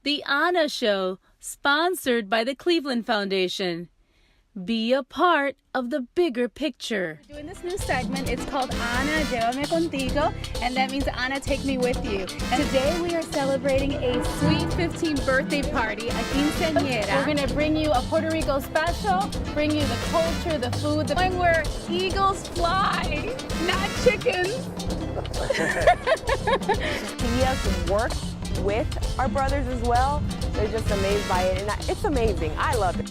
The Anna Show, sponsored by the Cleveland Foundation. Be a part of the bigger picture. We're doing this new segment. It's called Ana, Llévame Contigo, and that means Ana, take me with you. And today we are celebrating a sweet 15 birthday party, a quinceañera. We're gonna bring you a Puerto Rico special, bring you the culture, the food, the point where eagles fly, not chickens. See us work with our brothers as well. They're just amazed by it, and it's amazing. I love it.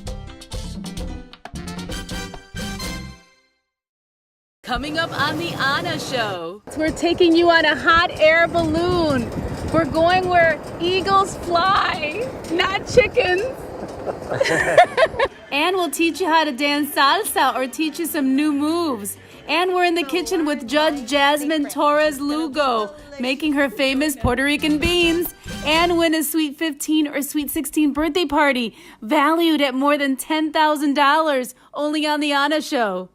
Coming up on the Anna Show, we're taking you on a hot air balloon. We're going where eagles fly, not chickens. And we'll teach you how to dance salsa or teach you some new moves. And we're in the kitchen with Judge Jazmin Torres-Lugo, making her famous Puerto Rican beans, and win a Sweet 15 or Sweet 16 birthday party valued at more than $10,000, only on the Anna Show.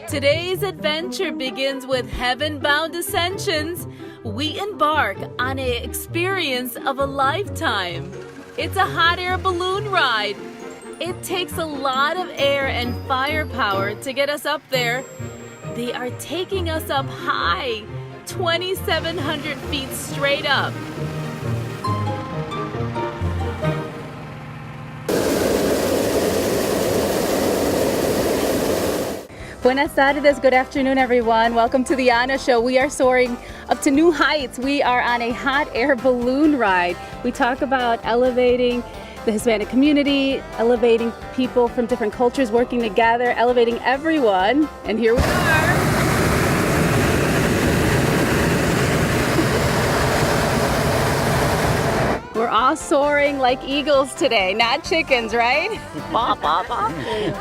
Today's adventure begins with Heaven Bound Ascensions. We embark on an experience of a lifetime. It's a hot air balloon ride. It takes a lot of air and firepower to get us up there. They are taking us up high, 2,700 feet straight up. Buenas tardes, good afternoon everyone. Welcome to the Anna Show. We are soaring up to new heights. We are on a hot air balloon ride. We talk about elevating the Hispanic community, elevating people from different cultures working together, elevating everyone. And here we are. We're all soaring like eagles today, not chickens, right?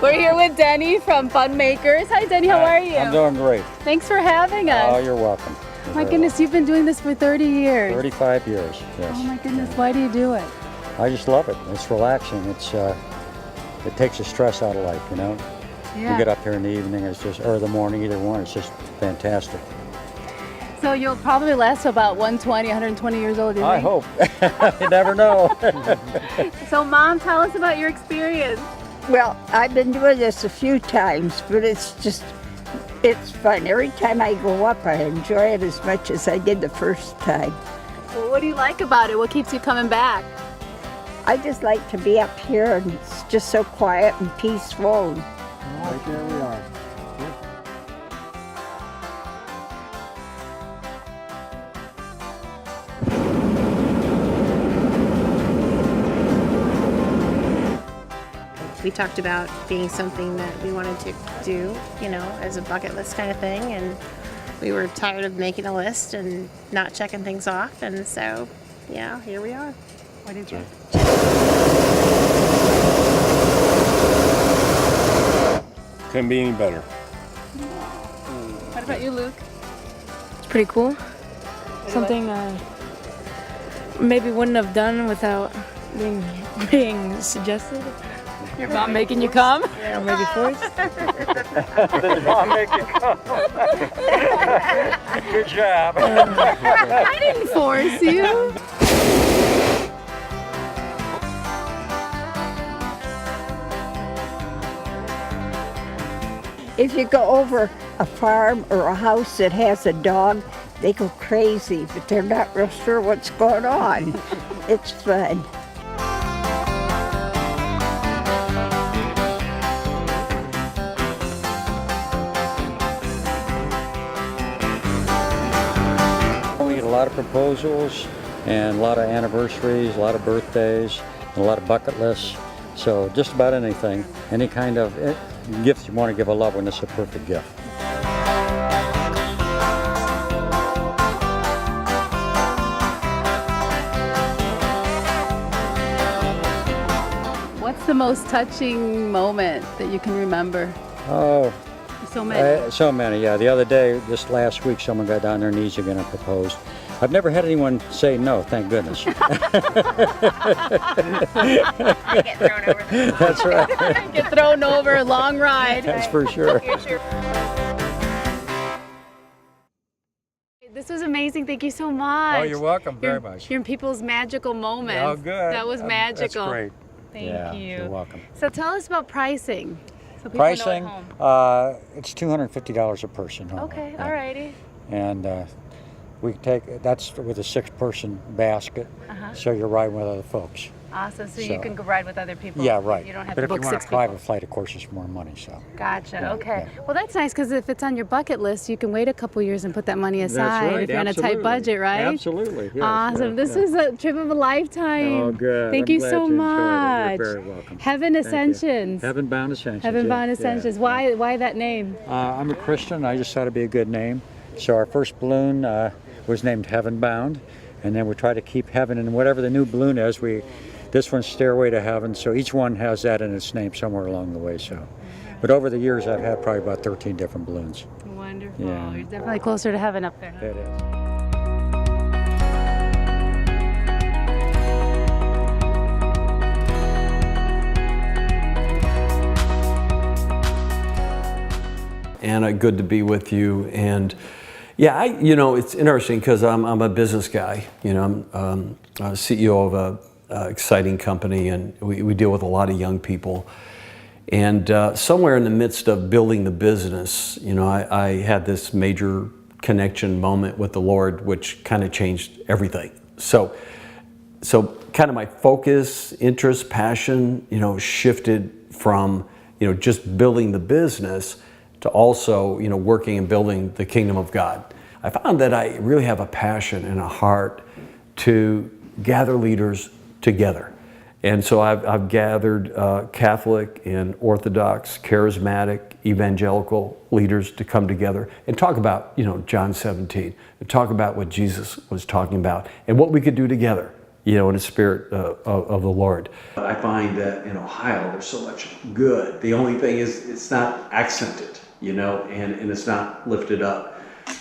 We're here with Denny from Fun Makers. Hi Denny, how are you? I'm doing great. Thanks for having us. Oh, you're welcome. My goodness, you've been doing this for 30 years. 35 years, yes. Oh my goodness, why do you do it? I just love it. It's relaxing. It takes the stress out of life, you know? Yeah. You get up here in the evening, or the morning, either one, it's just fantastic. So you'll probably last about 120, 120 years old, do you I think? hope. You never know. So Mom, tell us about your experience. Well, I've been doing this a few times, but it's fun. Every time I go up, I enjoy it as much as I did the first time. Well, what do you like about it? What keeps you coming back? I just like to be up here, and it's just so quiet and peaceful. Right there we are. We talked about being something that we wanted to do, you know, as a bucket list kind of thing, and we were tired of making a list and not checking things off, and so, yeah, here we are. What did you? Couldn't be any better. What about you, Luke? It's pretty cool. Something maybe wouldn't have done without being suggested. Your mom making you come? Or maybe forced. Did Mom make you come? Good job. I didn't force you. If you go over a farm or a house that has a dog, they go crazy, but they're not real sure what's going on. It's fun. We get a lot of proposals and a lot of anniversaries, a lot of birthdays, and a lot of bucket lists. So just about anything, any kind of gift you want to give a loved one, it's a perfect gift. What's the most touching moment that you can remember? Oh, So many. so many, yeah. The other day, this last week, someone got down their knees again and proposed. I've never had anyone say no, thank goodness. I get thrown over the That's right. Get thrown over, long ride. That's for sure. This this was amazing. Thank you so much. Oh, you're welcome very much. You're in people's magical moments. Oh, good. That was magical. That's great. Thank you. You're welcome. So tell us about pricing. So people Pricing, know at home. it's $250 a person. Okay, Yeah. all righty. And we take, that's with a 6-person basket, so you're riding with other folks. Awesome. So you can go ride with other people. Yeah, right. You don't have but to if book you want 6 a private people. flight, of course, it's more money. So. Gotcha. Yeah, Okay. yeah. Well, that's nice because if it's on your bucket list, you can wait a couple years and put that money aside if you're on a tight budget, right? Absolutely. Yes, Awesome. This was a trip of a lifetime. Oh, good. Thank I'm you glad so you enjoyed it. much. You're very welcome. Heaven Thank you. Ascensions. Heaven Bound Ascensions. Heaven Bound yeah, Ascensions. yeah. Why that name? I'm a Christian. I just thought it'd be a good name. So our first balloon was named Heaven Bound, and then we try to keep heaven in whatever the new balloon is. This one's Stairway to Heaven, so each one has that in its name somewhere along the way. So, but over the years, I've had probably about 13 different balloons. Wonderful. Yeah. You're definitely closer to heaven up there. Huh? It is. Anna, good to be with you. And yeah, it's interesting because I'm a business guy. I'm a CEO of a exciting company, and we deal with a lot of young people. And somewhere in the midst of building the business, I had this major connection moment with the Lord, which kind of changed everything. So kind of my focus, interest, passion, shifted from, just building the business to also, working and building the kingdom of God. I found that I really have a passion and a heart to gather leaders together. And so I've gathered Catholic and Orthodox, charismatic, evangelical leaders to come together and talk about, John 17, and talk about what Jesus was talking about and what we could do together, in the spirit of the Lord. I find that in Ohio, there's so much good. The only thing is it's not accented, and it's not lifted up.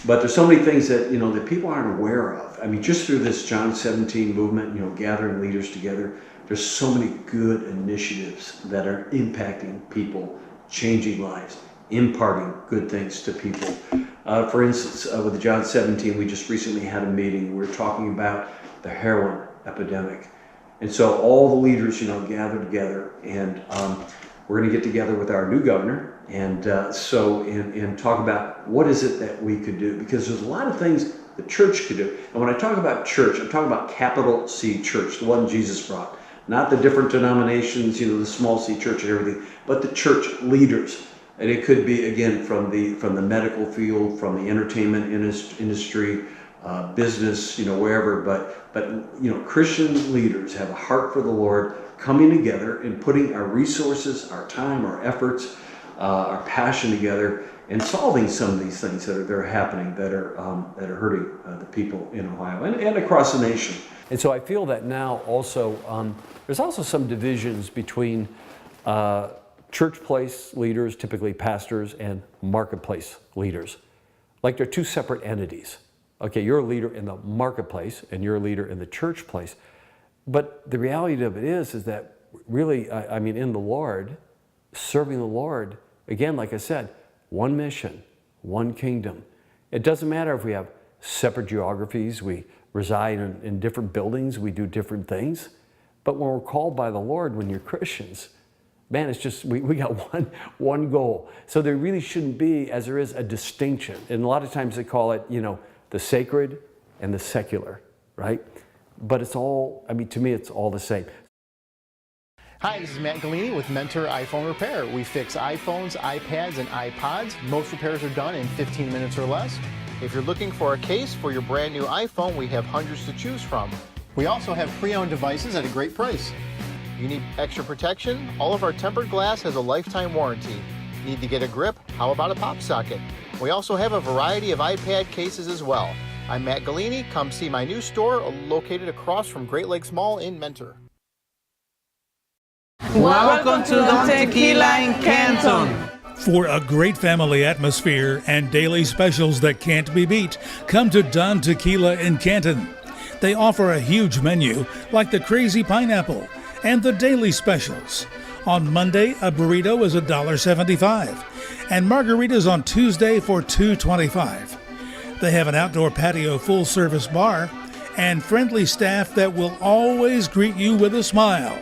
But there's so many things that, that people aren't aware of. I mean, just through this John 17 movement, gathering leaders together, there's so many good initiatives that are impacting people, changing lives, imparting good things to people. For instance, with the John 17, we just recently had a meeting. We were talking about the heroin epidemic. And so all the leaders, gathered together, and we're going to get together with our new governor and talk about what is it that we could do, because there's a lot of things the church could do. And when I talk about church, I'm talking about capital C church, the one Jesus brought, not the different denominations, the small C church and everything, but the church leaders. And it could be, again, from the medical field, from the entertainment industry, business, wherever. But Christian leaders have a heart for the Lord, coming together and putting our resources, our time, our efforts, our passion together, and solving some of these things that are happening, that are hurting the people in Ohio and across the nation. And so I feel that now also there's also some divisions between church place leaders, typically pastors, and marketplace leaders. Like they're two separate entities. Okay, you're a leader in the marketplace and you're a leader in the church place. But the reality of it is that really, in the Lord, serving the Lord, again, like I said, one mission, one kingdom. It doesn't matter if we have separate geographies, we reside in different buildings, we do different things. But when we're called by the Lord, when you're Christians, man, it's just, we got one goal. So there really shouldn't be, as there is, a distinction. And a lot of times they call it, the sacred and the secular, right? But it's all, to me, it's all the same. Hi, this is Matt Galini with Mentor iPhone Repair. We fix iPhones, iPads, and iPods. Most repairs are done in 15 minutes or less. If you're looking for a case for your brand new iPhone, we have hundreds to choose from. We also have pre-owned devices at a great price. You need extra protection? All of our tempered glass has a lifetime warranty. Need to get a grip? How about a pop socket? We also have a variety of iPad cases as well. I'm Matt Galini. Come see my new store located across from Great Lakes Mall in Mentor. Welcome to Don Tequila in Canton. For a great family atmosphere and daily specials that can't be beat, come to Don Tequila in Canton. They offer a huge menu like the Crazy Pineapple and the daily specials. On Monday, a burrito is $1.75, and margaritas on Tuesday for $2.25. They have an outdoor patio full-service bar and friendly staff that will always greet you with a smile.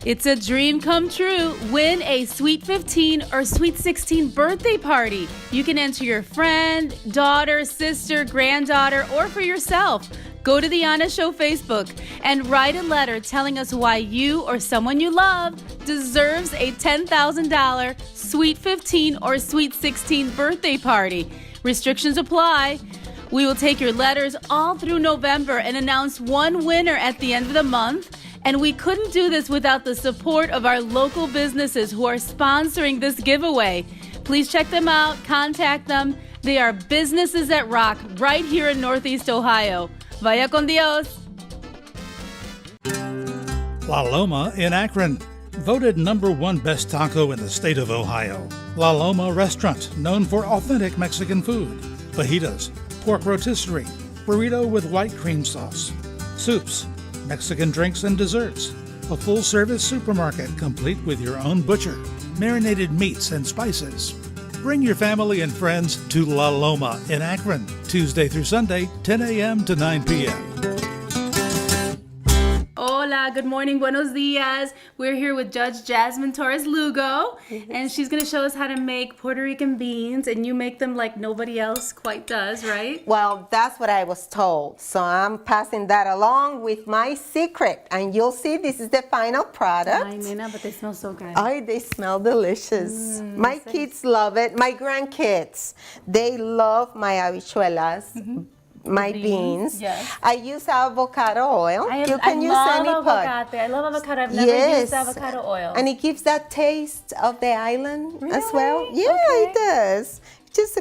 It's a dream come true. Win a Sweet 15 or Sweet 16 birthday party. You can enter your friend, daughter, sister, granddaughter, or for yourself. Go to the Anna Show Facebook and write a letter telling us why you or someone you love deserves a $10,000 Sweet 15 or Sweet 16 birthday party. Restrictions apply. We will take your letters all through November and announce one winner at the end of the month. And we couldn't do this without the support of our local businesses who are sponsoring this giveaway. Please check them out, contact them. They are businesses that rock right here in Northeast Ohio. Vaya con Dios. La Loma in Akron. Voted #1 best taco in the state of Ohio. La Loma Restaurant, known for authentic Mexican food. Fajitas, pork rotisserie, burrito with white cream sauce, soups, Mexican drinks and desserts. A full-service supermarket complete with your own butcher, marinated meats and spices. Bring your family and friends to La Loma in Akron, Tuesday through Sunday, 10 a.m. to 9 p.m. Hola, good morning, buenos dias. We're here with Judge Jazmin Torres-Lugo, and she's going to show us how to make Puerto Rican beans, and you make them like nobody else quite does, right? Well, that's what I was told, so I'm passing that along with my secret, and you'll see this is the final product. Ay, nena, but they smell so good. Oh, they smell delicious. My kids love it. My grandkids, they love my habichuelas. My beans. Yes. I use avocado oil. You can use any pot. I love avocado. I've never used avocado oil. And it gives that taste of the island as well. Really? Yeah, Okay. it does. Just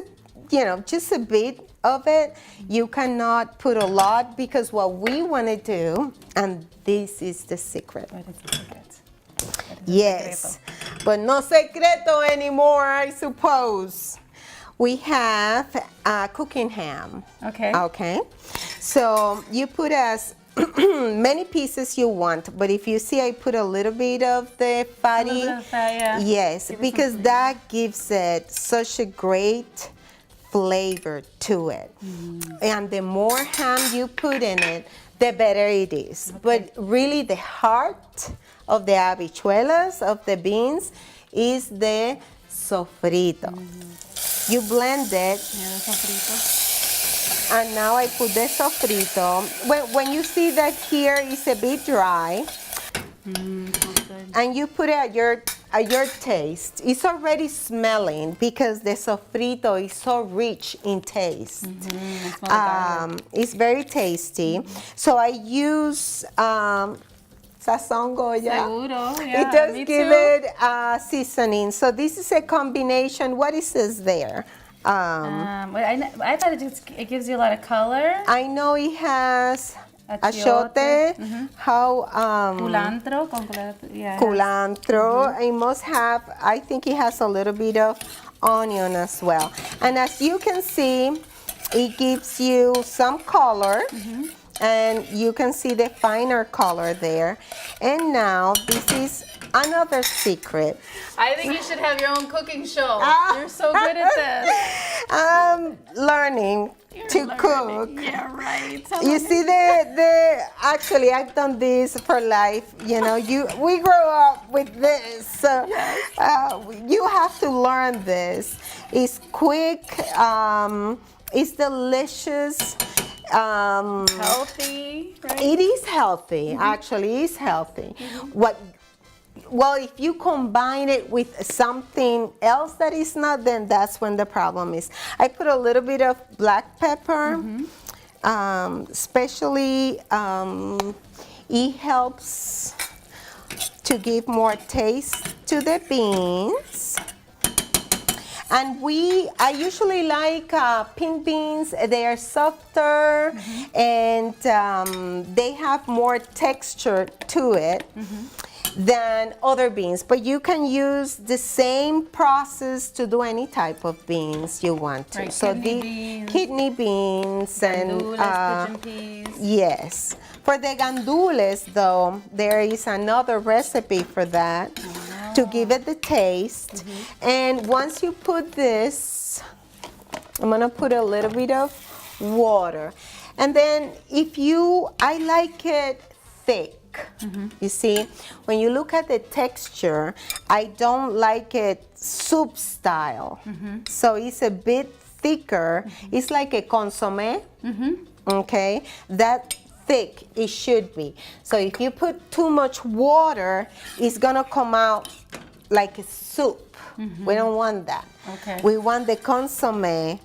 just a bit of it. You cannot put a lot because what we want to do, and this is the secret. What is the secret? Yes, but no secreto anymore, I suppose. We have cooking ham. Okay. Okay. So you put as many pieces you want, but if you see, I put a little bit of the fatty. A little bit of fat, yeah. Yes, because that gives it such a great flavor to it. And the more ham you put in it, the better it is. Okay. But really the heart of the habichuelas, of the beans, is the sofrito. You blend it. Yeah, the sofrito. And now I put the sofrito. When you see that here is a bit dry, and you put it at your taste. It's already smelling because the sofrito is so rich in taste. It's very tasty. So I use sazón Goya. Seguro, yeah, it does me give too. it seasoning. So this is a combination. What is this there? I thought it gives you a lot of color. I know it has achiote, Culantro, culantro. It must have, I think it has a little bit of onion as well. And as you can see, it gives you some color. And you can see the finer color there. And now this is another secret. I think you should have your own cooking show. You're so good at this. I'm learning to cook. Yeah, right. You see, actually, I've done this for life. You know, we grow up with this. So you have to learn this. It's quick. It's delicious. Healthy, right? It is healthy. Actually, it's healthy. Well, if you combine it with something else that is not, then that's when the problem is. I put a little bit of black pepper, especially it helps to give more taste to the beans. And I usually like pink beans. They are softer and they have more texture to it than other beans. But you can use the same process to do any type of beans you want to. Right, so kidney beans and pigeon peas. Yes. For the gandules, though, there is another recipe for that. To give it the taste. And once you put this I'm gonna put a little bit of water. And then I like it thick. You see, when you look at the texture, I don't like it soup style. So it's a bit thicker. It's like a consommé. Okay, that thick it should be. So if you put too much water, it's gonna come out like a soup. We don't want that. Okay. We want the consommé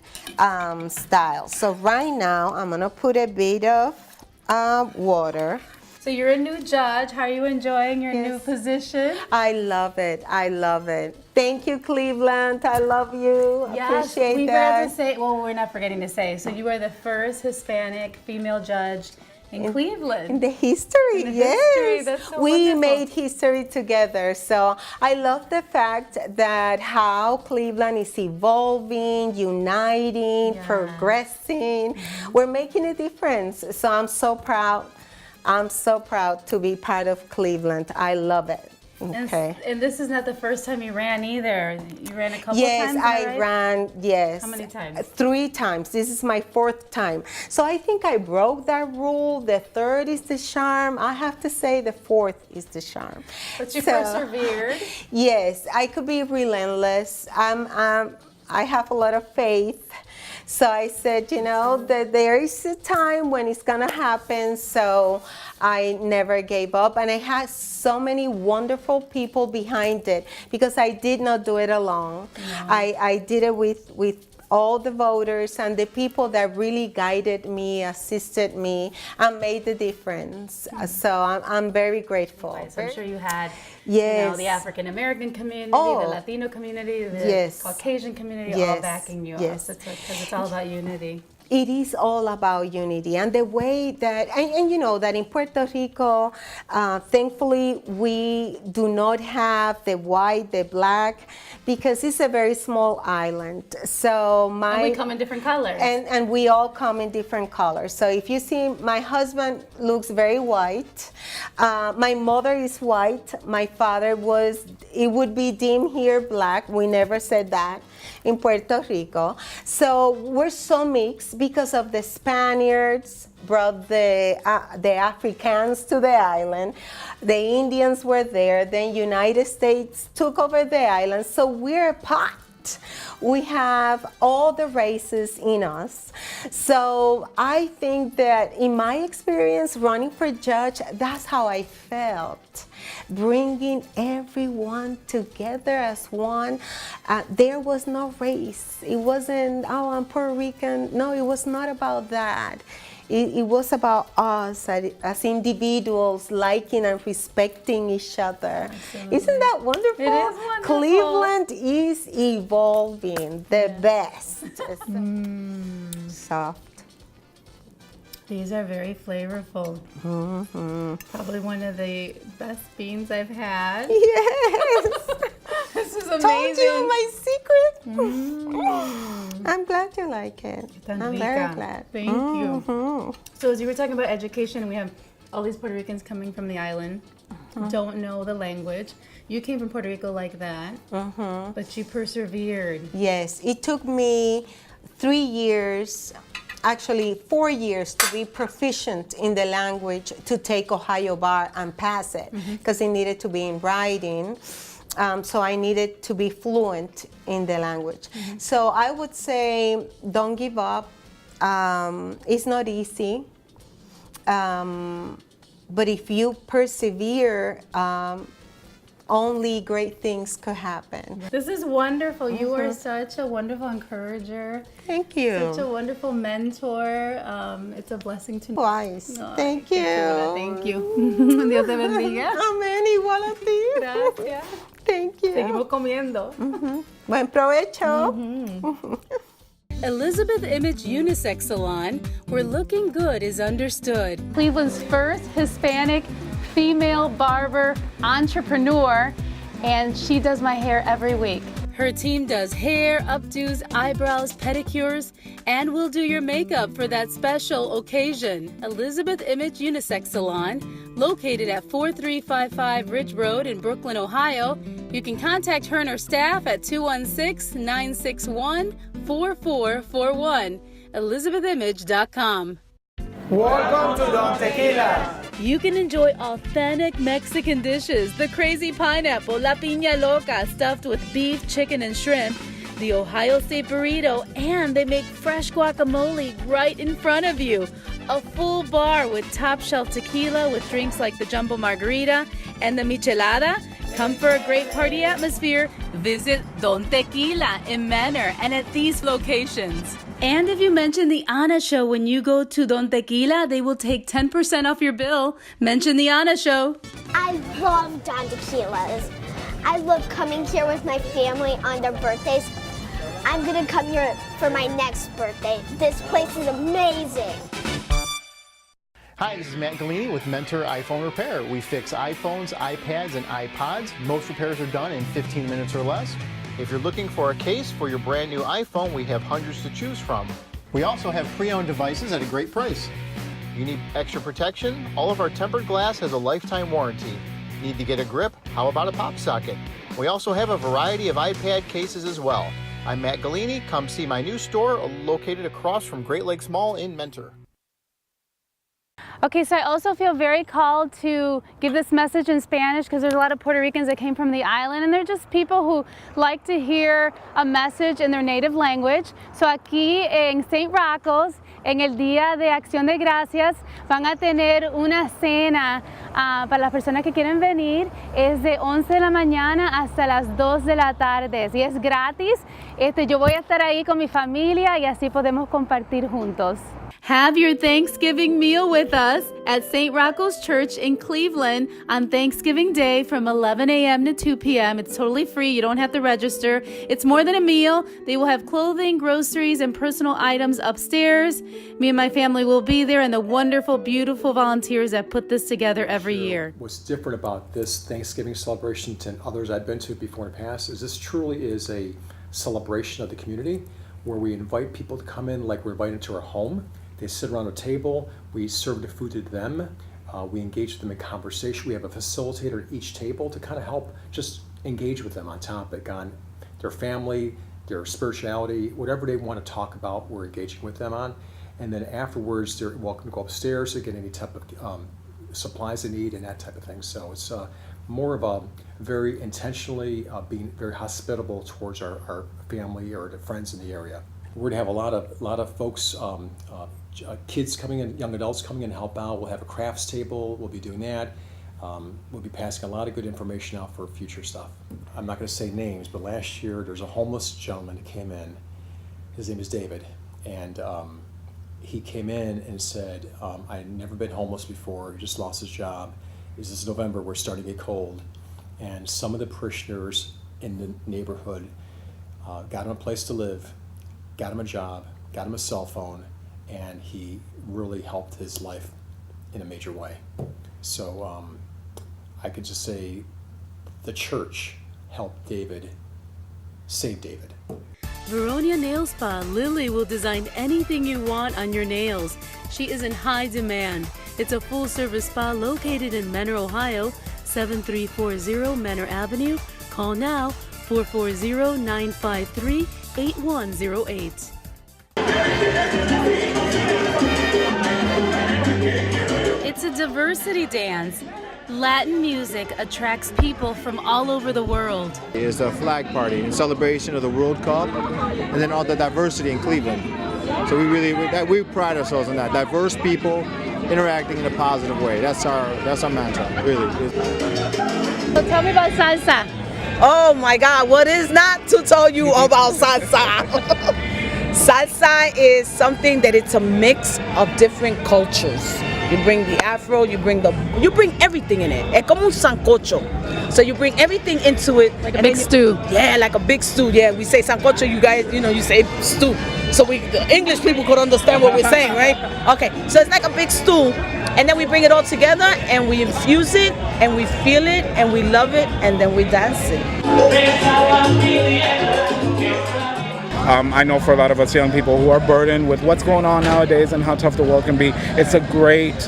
style. So right now I'm gonna put a bit of water. So you're a new judge. How are you enjoying your new position? I love it. I love it. Thank you, Cleveland. I love you. Yes, Appreciate we that. forgot to say, well, we're not forgetting to say, so you are the first Hispanic female judge in Cleveland. In the history, In the yes. history, that's so we wonderful. made history together. So I love the fact that how Cleveland is evolving, uniting, progressing. We're making a difference. So I'm so proud. I'm so proud to be part of Cleveland. I love it. Okay. And this is not the first time you ran either. You ran a couple Yes, times, I ran, yes. How many times? 3 times. This is my 4th time. So I think I broke that rule. The 3rd is the charm. I have to say the 4th is the charm. But you persevered. Yes, I could be relentless. I have a lot of faith. So I said, that there is a time when it's gonna happen. So I never gave up, and I had so many wonderful people behind it because I did not do it alone. I did it with all the voters and the people that really guided me, assisted me, and made the difference. So I'm very grateful. So I'm sure you had the African American community, the Latino community, the Caucasian community all backing you up. Because it's all about unity. It is all about unity, and the way that, and you know that in Puerto Rico, thankfully we do not have the white, the black, because it's a very small island. So and we come in different colors. And we all come in different colors. So if you see, my husband looks very white. My mother is white. My father it would be dim here black. We never said that in Puerto Rico. So we're so mixed because of the Spaniards brought the Africans to the island. The Indians were there. Then United States took over the island. So we're a pot. We have all the races in us. So I think that in my experience running for judge, that's how I felt. Bringing everyone together as one. There was no race. It wasn't, I'm Puerto Rican. No, it was not about that. It was about us as individuals liking and respecting each other. Absolutely. Isn't that wonderful? It is wonderful. Cleveland is evolving the best. Soft. These are very flavorful. Probably one of the best beans I've had. Yes. This is amazing. Told you my secret. I'm glad you like it. I'm very glad. Thank you. So as you were talking about education, we have all these Puerto Ricans coming from the island, don't know the language. You came from Puerto Rico like that, but you persevered. Yes, it took me 3 years, actually 4 years, to be proficient in the language to take Ohio bar and pass it, because it needed to be in writing. So I needed to be fluent in the language. So I would say, don't give up. It's not easy. But if you persevere, only great things could happen. This is wonderful. You are such a wonderful encourager. Thank you. Such a wonderful mentor. It's a blessing to know. Thank Thank you. Thank you. Dios te bendiga. Amén, igual a ti. Gracias. Thank you. Seguimos comiendo. Buen provecho. Elizabeth Image Unisex Salon, where looking good is understood. Cleveland's first Hispanic female barber entrepreneur, and she does my hair every week. Her team does hair, updos, eyebrows, pedicures, and will do your makeup for that special occasion. Elizabeth Image Unisex Salon, located at 4355 Ridge Road in Brooklyn, Ohio. You can contact her and her staff at 216-961 4441, ElizabethImage.com. Welcome to Don Tequila. You can enjoy authentic Mexican dishes, the crazy pineapple, la piña loca, stuffed with beef, chicken, and shrimp, the Ohio State burrito, and they make fresh guacamole right in front of you. A full bar with top shelf tequila with drinks like the Jumbo Margarita and the Michelada. Come for a great party atmosphere. Visit Don Tequila in Manor and at these locations. And if you mention the Ana Show when you go to Don Tequila, they will take 10% off your bill. Mention the Ana Show. I love Don Tequilas. I love coming here with my family on their birthdays. I'm gonna come here for my next birthday. This place is amazing. Hi, this is Matt Galini with Mentor iPhone Repair. We fix iPhones, iPads, and iPods. Most repairs are done in 15 minutes or less. If you're looking for a case for your brand new iPhone, we have hundreds to choose from. We also have pre-owned devices at a great price. You need extra protection? All of our tempered glass has a lifetime warranty. Need to get a grip? How about a pop socket? We also have a variety of iPad cases as well. I'm Matt Galini. Come see my new store located across from Great Lakes Mall in Mentor. Okay, so I also feel very called to give this message in Spanish because there's a lot of Puerto Ricans that came from the island and they're just people who like to hear a message in their native language. So aquí en St. Rocco's, en el Día de Acción de Gracias, van a tener una cena para las personas que quieren venir. Es de 11 de la mañana hasta las 2 de la tarde y es gratis. Yo voy a estar ahí con mi familia y así podemos compartir juntos. Have your Thanksgiving meal with us at St. Rocco's Church in Cleveland on Thanksgiving Day from 11 a.m. to 2 p.m. It's totally free. You don't have to register. It's more than a meal. They will have clothing, groceries, and personal items upstairs. Me and my family will be there and the wonderful, beautiful volunteers that put this together every year. What's different about this Thanksgiving celebration than others I've been to before in the past is this truly is a celebration of the community where we invite people to come in like we're invited to our home. They sit around a table, we serve the food to them, we engage with them in conversation. We have a facilitator at each table to kind of help just engage with them on topic, on their family, their spirituality, whatever they want to talk about, we're engaging with them on. And then afterwards, they're welcome to go upstairs to get any type of supplies they need and that type of thing. So it's more of a very intentionally being very hospitable towards our family or the friends in the area. We're gonna have a lot of folks, kids coming in, young adults coming in to help out. We'll have a crafts table. We'll be doing that. We'll be passing a lot of good information out for future stuff. I'm not going to say names, but last year there's a homeless gentleman that came in. His name is David, and he came in and said, I had never been homeless before. He just lost his job. This is November. We're starting to get cold, and some of the parishioners in the neighborhood got him a place to live, got him a job, got him a cell phone, and he really helped his life in a major way. So I could just say the church helped David save David. Veronia Nail Spa, Lily will design anything you want on your nails. She is in high demand. It's a full-service spa located in Menor, Ohio, 7340 Menor Avenue. Call now, 440-953-8108. It's a diversity dance. Latin music attracts people from all over the world. It's a flag party in celebration of the World Cup and then all the diversity in Cleveland. So we pride ourselves on that. Diverse people interacting in a positive way. That's our mantra, really. So tell me about salsa. Oh my God, what is not to tell you about salsa? Salsa is something that it's a mix of different cultures. You bring the Afro, you bring everything in it. Es como un sancocho. So you bring everything into it. Like a big stew. Yeah, like a big stew. Yeah, we say sancocho, you guys, you say stew. So the English people could understand what we're saying, right? Okay, so it's like a big stew. And then we bring it all together and we infuse it and we feel it and we love it and then we dance it. I know for a lot of us young people who are burdened with what's going on nowadays and how tough the world can be, it's a great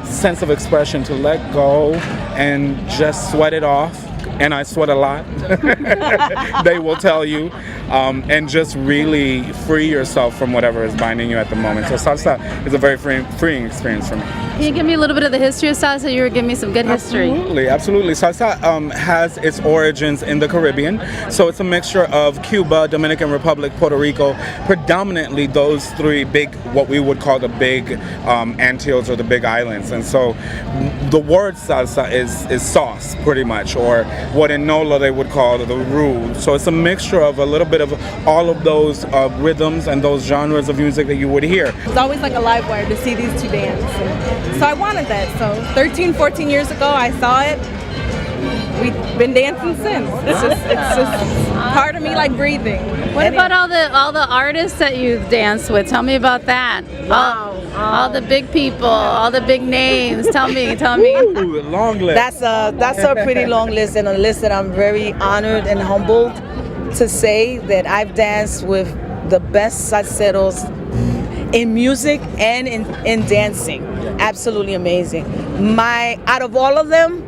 sense of expression to let go and just sweat it off. And I sweat a lot, they will tell you. and just really free yourself from whatever is binding you at the moment. So salsa is a very freeing experience for me. Can you give me a little bit of the history of salsa? You were giving me some good history. Absolutely. Salsa has its origins in the Caribbean. So it's a mixture of Cuba, Dominican Republic, Puerto Rico, predominantly those three big, what we would call the big Antilles or the big islands. And so the word salsa is sauce, pretty much, or what in NOLA they would call the roux. So it's a mixture of a little bit of all of those rhythms and those genres of music that you would hear. It's always like a live wire to see these two dance. So I wanted that. So 13, 14 years ago, I saw it. We've been dancing since. It's just part of me, like breathing. What about all the artists that you've danced with? Tell me about that. Wow. All the big people, all the big names. Tell me. Ooh, long list. That's a pretty long list, and a list that I'm very honored and humbled to say that I've danced with the best salseros in music and in dancing. Absolutely amazing. Out of all of them,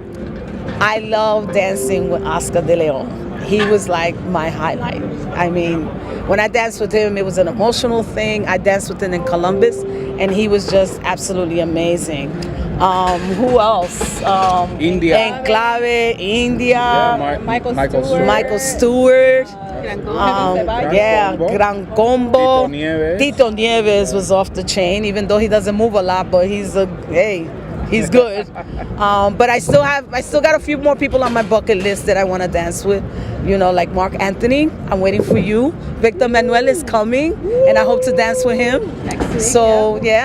I love dancing with Oscar de Leon. He was like my highlight. I mean, when I danced with him, it was an emotional thing. I danced with him in Columbus, and he was just absolutely amazing. Who else? India. Enclave, India. Yeah, Michael Stewart. Gran Combo. Tito Nieves was off the chain, even though he doesn't move a lot, but he's good. But I still got a few more people on my bucket list that I want to dance with. You know, like Mark Anthony. I'm waiting for you. Victor Manuel is coming, and I hope to dance with him.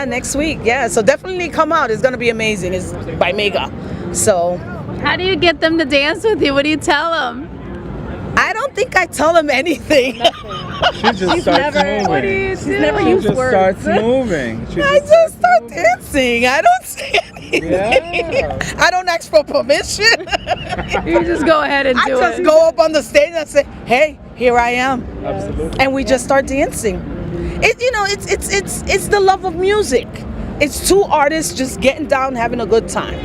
Next week. Yeah, so definitely come out. It's gonna be amazing. It's by Mega. So, how do you get them to dance with you? What do you tell them? I don't think I tell them anything. She just starts moving. What do you do? She just starts moving. I just start dancing. I don't say anything. Yeah. I don't ask for permission. You just go ahead and do it. I just go up on the stage and say, "Hey, here I am." Absolutely. And we just start dancing. It's the love of music. It's two artists just getting down, having a good time.